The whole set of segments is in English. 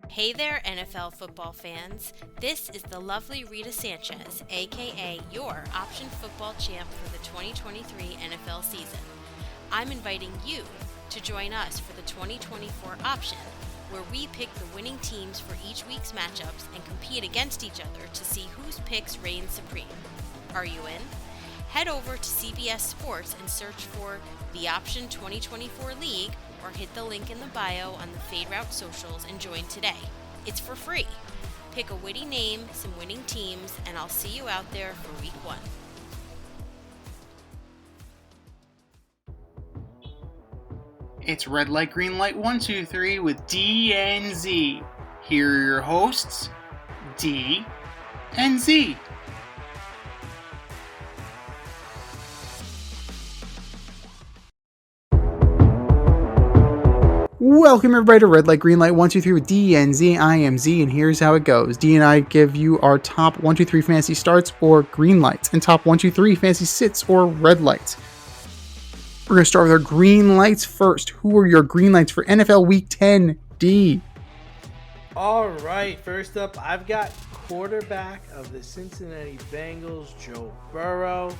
Hey there, NFL football fans. This is the lovely Rita Sanchez, aka your option football champ for the 2023 NFL season. I'm inviting you to join us for the 2024 option, where we pick the winning teams for each week's matchups and compete against each other to see whose picks reign supreme. Are you in? Head over to CBS Sports and search for the Option 2024 League or hit the link in the bio on the Fade Route socials and join today. It's for free. Pick a witty name, some winning teams, and I'll see you out there for week 1. It's Red Light, Green Light 1, 2, 3 with D and Z. Here are your hosts, D and Z. Welcome everybody to Red Light, Green Light 1, 2, 3 with D and Z. I am Z, and here's how it goes. D and I give you our top 1, 2, 3 fantasy starts or green lights, and top 1, 2, 3 fantasy sits or red lights. We're going to start with our green lights first. Who are your green lights for NFL Week 10, D? All right, first up, I've got quarterback of the Cincinnati Bengals, Joe Burrow.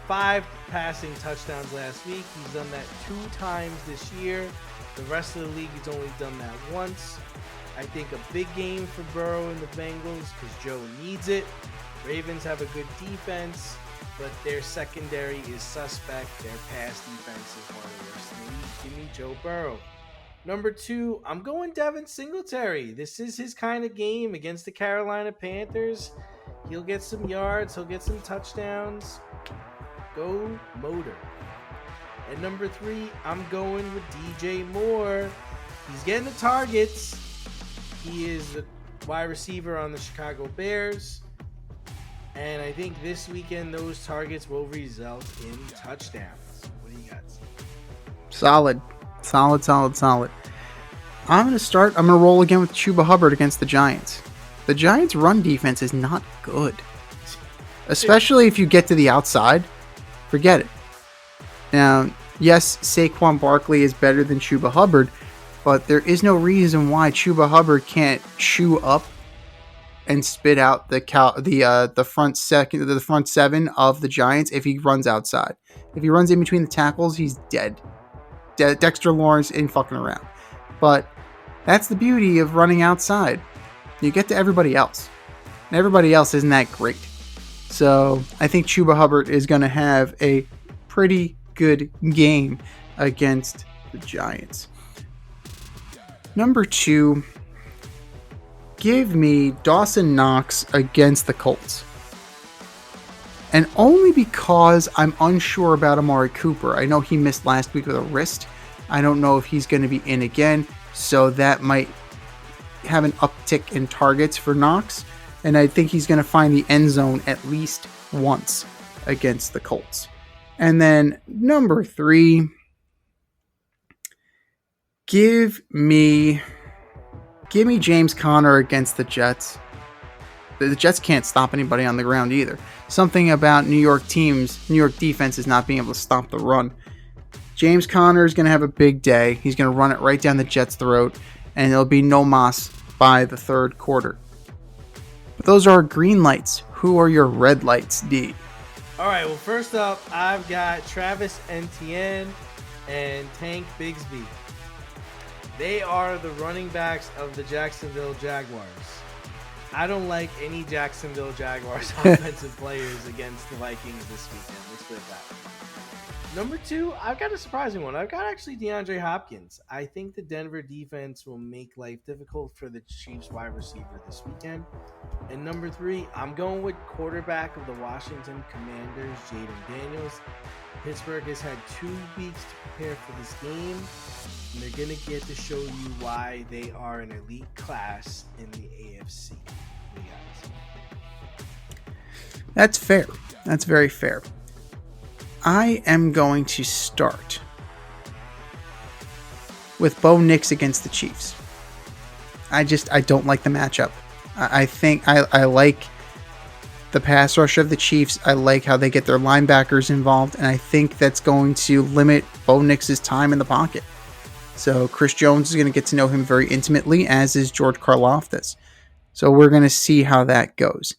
5 passing touchdowns last week. He's done that 2 times this year. The rest of the league, he's only done that once. I think a big game for Burrow and the Bengals because Joe needs it. Ravens have a good defense, but their secondary is suspect. Their pass defense is one of the worst in the league. Give me Joe Burrow. Number 2, I'm going Devin Singletary. This is his kind of game against the Carolina Panthers. He'll get some yards. He'll get some touchdowns. Go Motor. At number 3, I'm going with DJ Moore. He's getting the targets. He is the wide receiver on the Chicago Bears. And I think this weekend those targets will result in touchdowns. What do you got? Solid. I'm going to roll again with Chuba Hubbard against the Giants. The Giants' run defense is not good. Especially if you get to the outside. Forget it. Now, yes, Saquon Barkley is better than Chuba Hubbard, but there is no reason why Chuba Hubbard can't chew up and spit out the front 7 of the Giants if he runs outside. If he runs in between the tackles, he's dead. Dexter Lawrence ain't fucking around. But that's the beauty of running outside. You get to everybody else. And everybody else isn't that great. So I think Chuba Hubbard is going to have a pretty good game against the Giants. Number 2, give me Dawson Knox against the Colts. And only because I'm unsure about Amari Cooper. I know he missed last week with a wrist. I don't know if he's going to be in again, so that might have an uptick in targets for Knox. And I think he's going to find the end zone at least once against the Colts. And then number 3, give me James Conner against the Jets. The Jets can't stop anybody on the ground either. Something about New York defense is not being able to stop the run. James Conner is going to have a big day. He's going to run it right down the Jets' throat, and it'll be no mas by the third quarter. But those are our green lights. Who are your red lights, D? All right, well, first up, I've got Travis Etienne and Tank Bigsby. They are the running backs of the Jacksonville Jaguars. I don't like any Jacksonville Jaguars offensive players against the Vikings this weekend. Let's put it that way. Number 2, I've got a surprising one. I've got actually DeAndre Hopkins. I think the Denver defense will make life difficult for the Chiefs wide receiver this weekend. And number 3, I'm going with quarterback of the Washington Commanders, Jaden Daniels. Pittsburgh has had 2 weeks to prepare for this game, and they're going to get to show you why they are an elite class in the AFC. That's fair. That's very fair. I am going to start with Bo Nix against the Chiefs. I don't like the matchup. I think I like the pass rush of the Chiefs. I like how they get their linebackers involved, and I think that's going to limit Bo Nix's time in the pocket. So Chris Jones is going to get to know him very intimately, as is George Karlaftis. So we're going to see how that goes.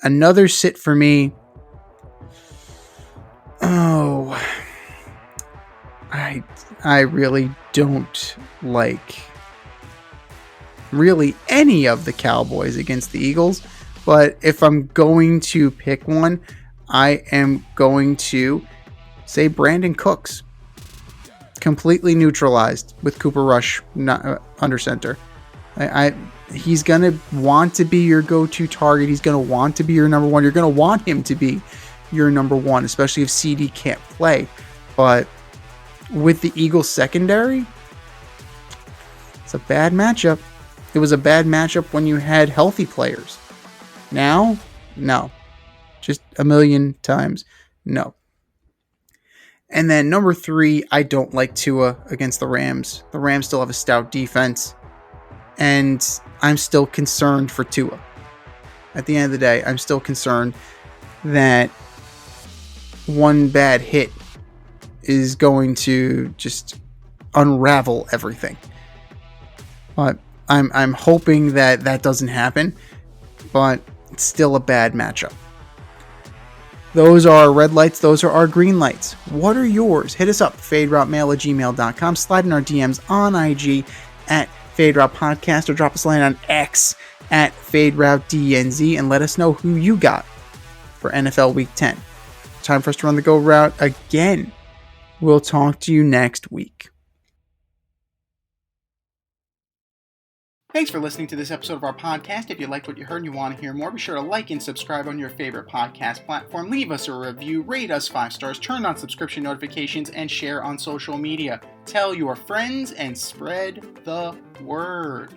Another sit for me. Oh, I really don't like really any of the Cowboys against the Eagles. But if I'm going to pick one, I am going to say Brandon Cooks. Completely neutralized with Cooper Rush under center. He's going to want to be your go-to target. He's going to want to be your number one. You're going to want him to be your number one, especially if CD can't play. But with the Eagles secondary, it's a bad matchup. It was a bad matchup when you had healthy players. Now, no. Just a million times, no. And then number 3, I don't like Tua against the Rams. The Rams still have a stout defense. And I'm still concerned for Tua. At the end of the day, I'm still concerned that one bad hit is going to just unravel everything. But I'm hoping that doesn't happen. But it's still a bad matchup. Those are our red lights. Those are our green lights. What are yours? Hit us up, faderoutemail@gmail.com. Slide in our DMs on IG at FadeRoute Podcast, or drop us a line on X at FadeRouteDNZ, and let us know who you got for NFL Week 10. Time for us to run the go route again. We'll talk to you next week. Thanks for listening to this episode of our podcast. If you liked what you heard and you want to hear more, be sure to like and subscribe on your favorite podcast platform. Leave us a review, rate us 5 stars, turn on subscription notifications, and share on social media. Tell your friends and spread the word.